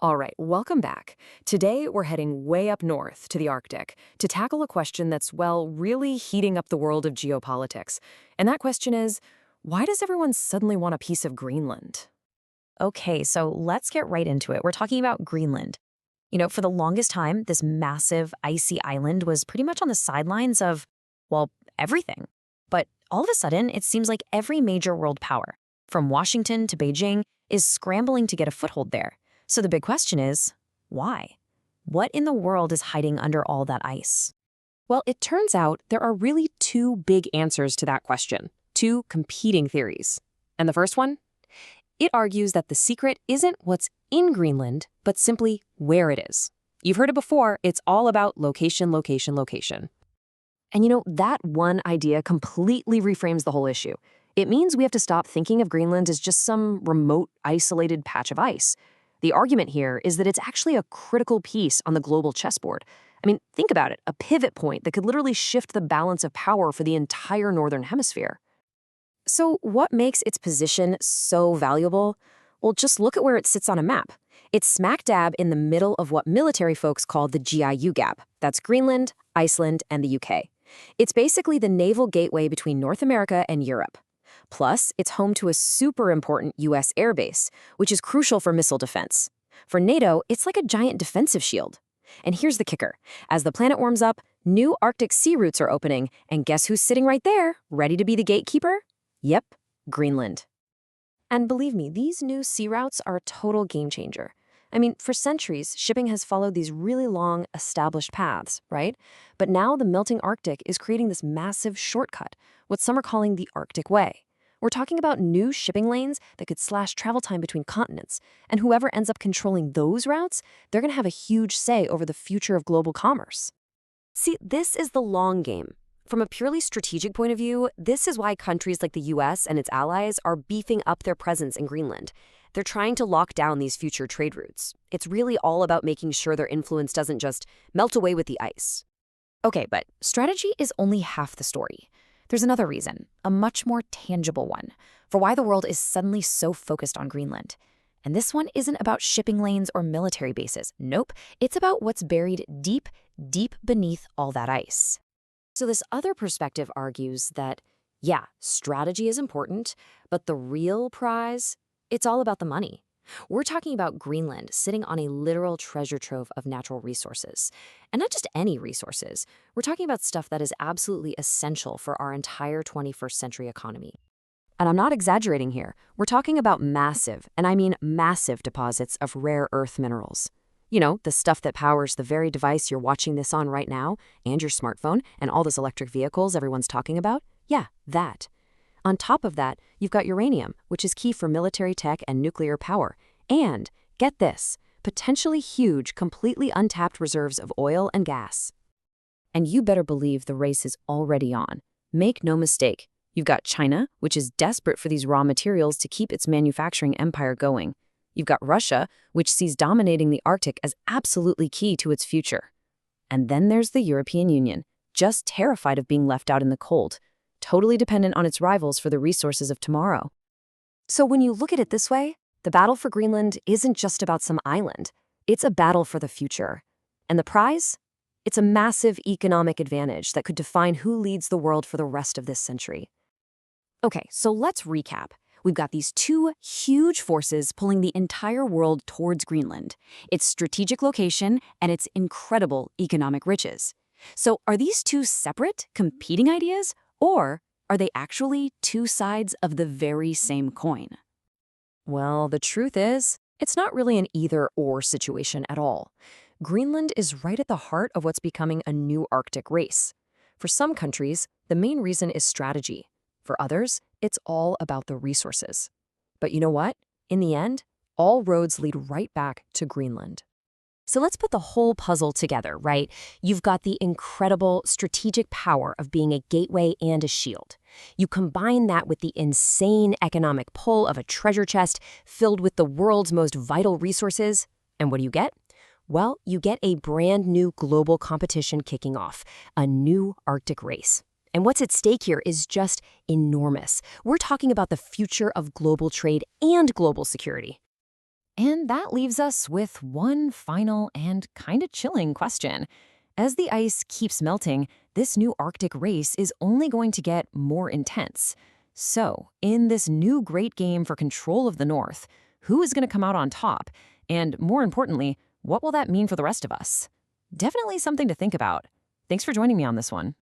All right, welcome back. Today, we're heading way up north to the Arctic to tackle a question that's, well, really heating up the world of geopolitics. And that question is, why does everyone suddenly want a piece of Greenland? Okay, so let's get right into it. We're talking about Greenland. For the longest time, this massive, icy island was pretty much on the sidelines of, well, everything. But all of a sudden, it seems like every major world power, from Washington to Beijing, is scrambling to get a foothold there. So the big question is, why? What in the world is hiding under all that ice? Well, it turns out there are really two big answers to that question, two competing theories. And the first one? It argues that the secret isn't what's in Greenland, but simply where it is. You've heard it before, it's all about location, location, location. And that one idea completely reframes the whole issue. It means we have to stop thinking of Greenland as just some remote, isolated patch of ice. The argument here is that it's actually a critical piece on the global chessboard. I mean, think about it, a pivot point that could literally shift the balance of power for the entire Northern Hemisphere. So what makes its position so valuable? Well, just look at where it sits on a map. It's smack dab in the middle of what military folks call the GIU gap. That's Greenland, Iceland, and the UK. It's basically the naval gateway between North America and Europe. Plus, it's home to a super important US airbase, which is crucial for missile defense. For NATO, it's like a giant defensive shield. And here's the kicker. As the planet warms up, new Arctic sea routes are opening, and guess who's sitting right there, ready to be the gatekeeper? Yep, Greenland. And believe me, these new sea routes are a total game changer. I mean, for centuries, shipping has followed these really long, established paths, right? But now the melting Arctic is creating this massive shortcut, what some are calling the Arctic Way. We're talking about new shipping lanes that could slash travel time between continents, and whoever ends up controlling those routes, they're going to have a huge say over the future of global commerce. See, this is the long game. From a purely strategic point of view, this is why countries like the US and its allies are beefing up their presence in Greenland. They're trying to lock down these future trade routes. It's really all about making sure their influence doesn't just melt away with the ice. Okay, but strategy is only half the story. There's another reason, a much more tangible one, for why the world is suddenly so focused on Greenland. And this one isn't about shipping lanes or military bases. Nope, it's about what's buried deep, deep beneath all that ice. So this other perspective argues that, yeah, strategy is important, but the real prize, it's all about the money. We're talking about Greenland sitting on a literal treasure trove of natural resources. And not just any resources. We're talking about stuff that is absolutely essential for our entire 21st century economy. And I'm not exaggerating here. We're talking about massive, and I mean massive deposits of rare earth minerals. The stuff that powers the very device you're watching this on right now, and your smartphone, and all those electric vehicles everyone's talking about. Yeah, that. On top of that, you've got uranium, which is key for military tech and nuclear power. And, get this, potentially huge, completely untapped reserves of oil and gas. And you better believe the race is already on. Make no mistake, you've got China, which is desperate for these raw materials to keep its manufacturing empire going. You've got Russia, which sees dominating the Arctic as absolutely key to its future. And then there's the European Union, just terrified of being left out in the cold, totally dependent on its rivals for the resources of tomorrow. So when you look at it this way, the battle for Greenland isn't just about some island. It's a battle for the future. And the prize? It's a massive economic advantage that could define who leads the world for the rest of this century. Okay, so let's recap. We've got these two huge forces pulling the entire world towards Greenland, its strategic location and its incredible economic riches. So are these two separate, competing ideas, or are they actually two sides of the very same coin? Well, the truth is, it's not really an either-or situation at all. Greenland is right at the heart of what's becoming a new Arctic race. For some countries, the main reason is strategy. For others, it's all about the resources. But you know what? In the end, all roads lead right back to Greenland. So let's put the whole puzzle together, right? You've got the incredible strategic power of being a gateway and a shield. You combine that with the insane economic pull of a treasure chest filled with the world's most vital resources. And what do you get? Well, you get a brand new global competition kicking off, a new Arctic race. And what's at stake here is just enormous. We're talking about the future of global trade and global security. And that leaves us with one final and kind of chilling question. As the ice keeps melting, this new Arctic race is only going to get more intense. So, in this new great game for control of the North, who is going to come out on top? And more importantly, what will that mean for the rest of us? Definitely something to think about. Thanks for joining me on this one.